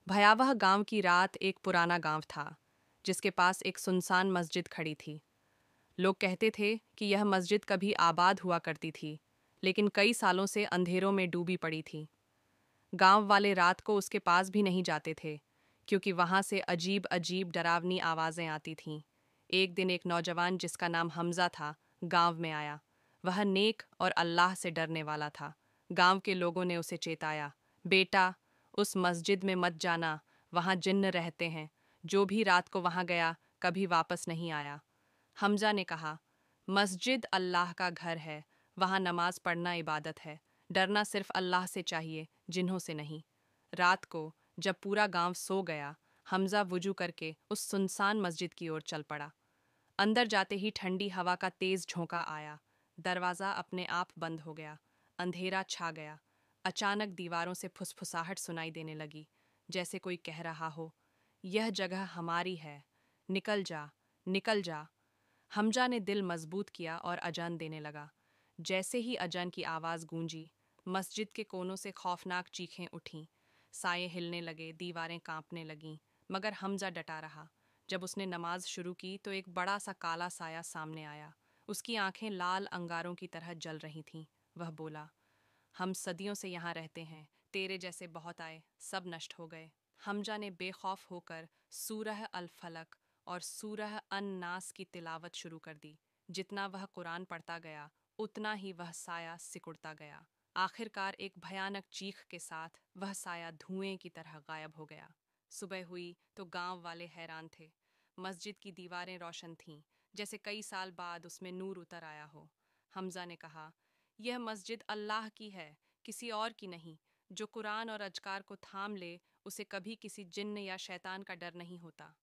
भयावह गांव की रात एक पुराना गांव था जिसके पास एक सुनसान मस्जिद खड़ी थी। लोग कहते थे कि यह मस्जिद कभी आबाद हुआ करती थी, लेकिन कई सालों से अंधेरों में डूबी पड़ी थी। गांव वाले रात को उसके पास भी नहीं जाते थे, क्योंकि वहां से अजीब अजीब डरावनी आवाज़ें आती थीं। एक दिन एक नौजवान जिसका नाम हमजा था, गांव में आया। वह नेक और अल्लाह से डरने वाला था। गांव के लोगों ने उसे चेताया, बेटा, उस मस्जिद में मत जाना, वहां जिन्न रहते हैं। जो भी रात को वहां गया कभी वापस नहीं आया। हमजा ने कहा, मस्जिद अल्लाह का घर है, वहाँ नमाज पढ़ना इबादत है। डरना सिर्फ अल्लाह से चाहिए, जिन्हों से नहीं। रात को जब पूरा गांव सो गया, हमजा वुजू करके उस सुनसान मस्जिद की ओर चल पड़ा। अंदर जाते ही ठंडी हवा का तेज झोंका आया। दरवाज़ा अपने आप बंद हो गया। अंधेरा छा गया। अचानक दीवारों से फुसफुसाहट सुनाई देने लगी, जैसे कोई कह रहा हो, यह जगह हमारी है, निकल जा, निकल जा। हमजा ने दिल मजबूत किया और अजान देने लगा। जैसे ही अजान की आवाज़ गूंजी, मस्जिद के कोनों से खौफनाक चीखें उठीं। साये हिलने लगे, दीवारें कांपने लगीं, मगर हमजा डटा रहा। जब उसने नमाज शुरू की तो एक बड़ा सा काला साया सामने आया। उसकी आंखें लाल अंगारों की तरह जल रही थीं। वह बोला, हम सदियों से यहाँ रहते हैं, तेरे जैसे बहुत आए, सब नष्ट हो गए। हमजा ने बेखौफ होकर सूरह अल फलक और सूरह अन नास की तिलावत शुरू कर दी। जितना वह कुरान पढ़ता गया, उतना ही वह साया सिकुड़ता गया। आखिरकार एक भयानक चीख के साथ वह साया धुएं की तरह गायब हो गया। सुबह हुई तो गांव वाले हैरान थे। मस्जिद की दीवारें रोशन थीं, जैसे कई साल बाद उसमें नूर उतर आया हो। हमजा ने कहा, यह मस्जिद अल्लाह की है, किसी और की नहीं। जो कुरान और अजकार को थाम ले, उसे कभी किसी जिन्न या शैतान का डर नहीं होता।